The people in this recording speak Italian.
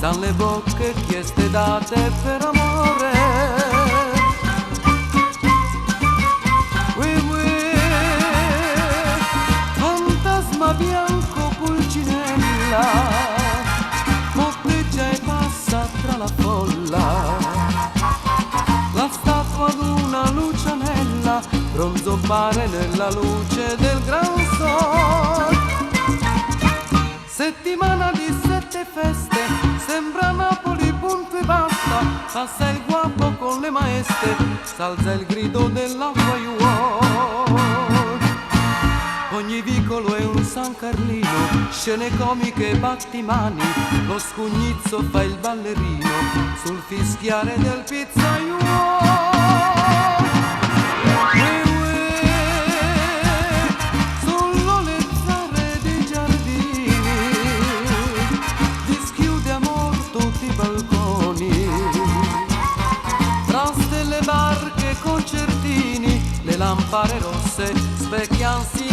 san le bocche chieste date per amore. Ui, ui, fantasma bianco pulcinella, motteggia e passa tra la folla. La statua d'una lucianella, bronzo pare nella luce del gran sol. Settimana di 7 feste, sembra Napoli punto e basta. Passa il guapo con le maestre, s'alza il grido dell'acquaiuol. Ogni vicolo è un San Carlino, scene comiche e battimani. Lo scugnizzo fa il ballerino sul fischiare del pizzaiuolo. Tra stelle, barche, concertini, le lampare rosse specchiansi